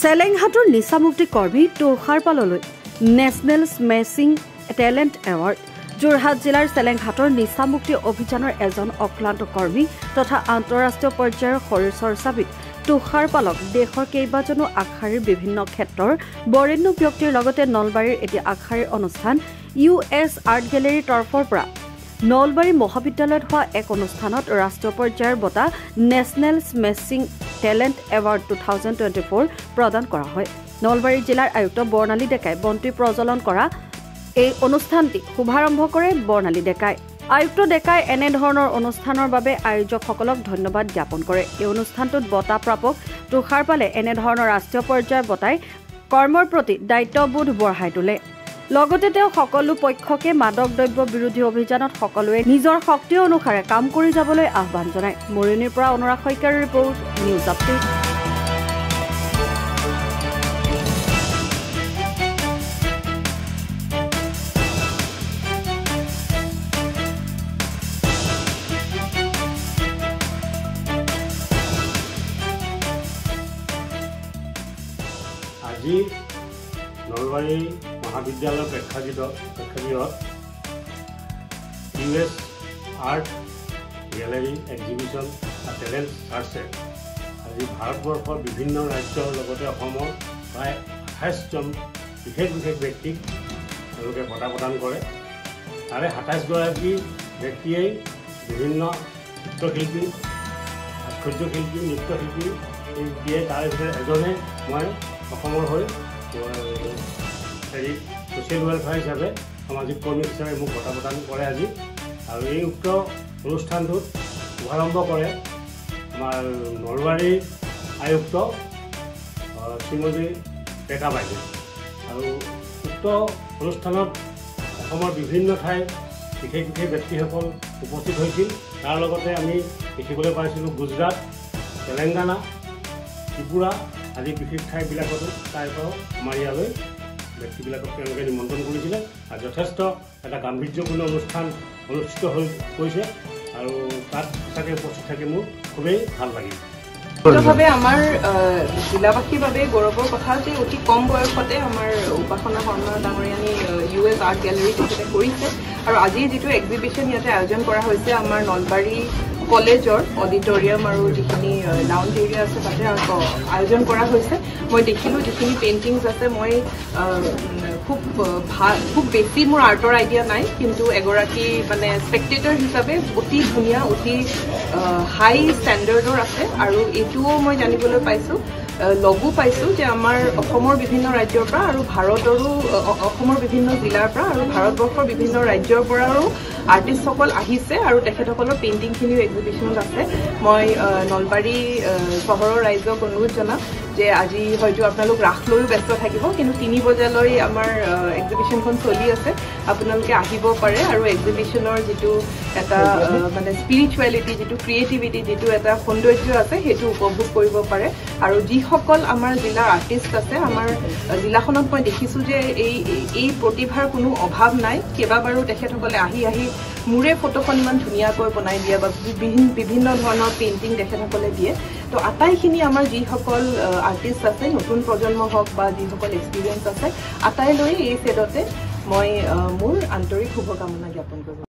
চেলেংহাটৰ নিচামুক্তি কৰ্মী তুষাৰপাললৈ national স্মেচিং talent award. Jorhat জিলাৰ চেলেংহাটৰ নিচামুক্তি অভিযানৰ এজন অক্লান্ত কৰ্মী তথা আন্তঃৰাষ্ট্ৰীয় পৰ্যায়ৰ শৰীৰ চৰ্চাবিদ তুষাৰপালক দেশৰ কেইবাজনো আগশাৰীৰ বিভিন্ন ক্ষেত্ৰৰ বৰেণ্য ব্যক্তিৰ লগতে নলবাৰীৰ এটি আগশাৰীৰ অনুষ্ঠান US আৰ্ট গেলেৰীৰ তৰফৰ পৰা নলবাৰী মহাবিদ্যালয়ত হোৱা এক অনুষ্ঠানত ৰাষ্ট্ৰীয় পৰ্যায়ৰ বঁটা নেশ্যনেল স্মেচিং টেলেণ্ট এৱাৰ্ড 2024 প্ৰদান কৰা হয়। নলবাৰী জিলাৰ আয়ুক্ত বৰ্ণালী ডেকাই বন্তি প্ৰজ্বলন কৰা এই অনুষ্ঠানটি শুভাৰম্ভ কৰে। বৰ্ণালী ডেকাই আয়ুক্ত ডেকাই এনেধৰণৰ অনুষ্ঠানৰ বাবে আয়োজকসকলক ধন্যবাদ জ্ঞাপন কৰে। এই অনুষ্ঠানটোত বঁটা প্ৰাপক তুষাৰপালে এনেধৰণৰ ৰাষ্ট্ৰীয় পৰ্যায়ৰ বঁটাই কৰ্মৰ প্ৰতি দায়িত্ববোধ বঢ়াই তোলে। লগতে তেওঁ সকলো পক্ষকে মাদক দ্ৰব্য বিৰোধী অভিযানত সকলোৱে নিজৰ শক্তি অনুসাৰে কাম কৰি যাবলৈ আহ্বান জনায়। মৰিয়নিৰ পৰা অনুৰাগ শইকীয়াৰ ৰিপৰ্ট, নিউজ আপডেট। আজি নলবাৰী মহাবিদ্যালয় প্ৰেক্ষাগৃহত US art gallery exhibition talent চাৰ্চে আজি ভাৰতবৰ্ষৰ বিভিন্ন ৰাজ্যৰ লগতে অসমৰ প্ৰায় 28জন বিশেষ ব্যক্তিক তেওঁলোকে বঁটা প্ৰদান কৰে। তাৰে 27গৰাকী ব্যক্তিয়েই বিভিন্ন চিত্ৰশিল্পী, ভাস্কৰ্যশিল্পী, নৃত্যশিল্পী দিয়ে। তাৰে ভিতৰত এজনে মই অসমৰ হৈ ছ'চিয়েল ৱেলফেয়াৰ হিচাপে সামাজিক কৰ্মী হিচাপে মোক বঁটা প্ৰদান কৰে আজি। আৰু এই উক্ত অনুষ্ঠানটোত শুভাৰম্ভ কৰে আমাৰ নলবাৰীৰ আয়ুক্ত শ্ৰীমতী ডেকা বাইদেউ। আৰু উক্ত অনুষ্ঠানত অসমৰ বিভিন্ন ঠাইৰ বিশেষ ব্যক্তিসকল উপস্থিত হৈছিল। তাৰ লগতে আমি দেখিবলৈ পাইছিলোঁ গুজৰাট, তেলেংগানা, ত্ৰিপুৰা আদি বিশেষ ঠাইবিলাকতো তাৰ পৰাও আমাৰ ইয়ালৈ ব্যক্তিবিলাকক তেওঁলোকে নিমন্ত্ৰণ কৰিছিলে। আৰু যথেষ্ট এটা গাম্ভীৰ্যপূৰ্ণ অনুষ্ঠান অনুষ্ঠিত হৈছে আৰু তাত সঁচাকৈ উপস্থিত থাকি মোৰ খুবেই ভাল লাগিল। ভাৱে আমাৰ জিলাবাসীৰ বাবে গৌৰৱৰ কথা যে অতি কম বয়সতে আমাৰ উপাসনা শৰ্মা ডাঙৰীয়ানী US আৰ্ট গেলেৰী তেখেতে কৰিছে। আৰু আজি যিটো এক্সিবিশ্যন ইয়াতে আয়োজন কৰা হৈছে আমাৰ নলবাৰী কলেজৰ অডিটৰিয়াম আৰু যিখিনি লাউঞ্জ এৰিয়া আছে তাতে আয়োজন কৰা হৈছে। মই দেখিলোঁ যিখিনি পেইণ্টিংছ আছে, মই খুব বেছি মোৰ আৰ্টৰ আইডিয়া নাই, কিন্তু এগৰাকী মানে স্পেক্টেটৰ হিচাপে অতি ধুনীয়া, অতি হাই ষ্টেণ্ডাৰ্ডৰ আছে। আৰু এইটোও মই জানিবলৈ পাইছোঁ, লগো পাইছোঁ যে আমাৰ অসমৰ বিভিন্ন ৰাজ্যৰ পৰা আৰু ভাৰতৰো অসমৰ বিভিন্ন জিলাৰ পৰা আৰু ভাৰতবৰ্ষৰ বিভিন্ন ৰাজ্যৰ পৰাও আৰ্টিষ্টসকল আহিছে আৰু তেখেতসকলৰ পেইণ্টিংখিনিও এক্সিবিশ্যনত আছে। মই নলবাৰী চহৰৰ ৰাইজক অনুৰোধ জনাম যে আজি হয়তো আপোনালোক ৰাস লৈও ব্যস্ত থাকিব, কিন্তু 3 বজালৈ আমাৰ এক্সিবিশ্যনখন চলি আছে। আপোনালোকে আহিব পাৰে আৰু এক্সিবিশ্যনৰ যিটো এটা মানে স্পিৰিচুৱেলিটি, যিটো ক্ৰিয়েটিভিটি, যিটো এটা সৌন্দৰ্য আছে সেইটো উপভোগ কৰিব পাৰে। আৰু যিসকল আমাৰ জিলাৰ আৰ্টিষ্ট আছে, আমাৰ জিলাখনত মই দেখিছোঁ যে এই প্ৰতিভাৰ কোনো অভাৱ নাই। কেইবাবাৰো তেখেতসকলে আহি মোৰে ফটোখন ইমান ধুনীয়াকৈ বনাই দিয়ে বা বিভিন্ন ধৰণৰ পেইণ্টিং তেখেতসকলে দিয়ে। তো আটাইখিনি আমাৰ যিসকল আৰ্টিষ্ট আছে, নতুন প্ৰজন্ম হওক বা যিসকল এক্সপিৰিয়েঞ্চ আছে, আটাইলৈ এই ছেটতে মই মোৰ আন্তৰিক শুভকামনা জ্ঞাপন কৰিব।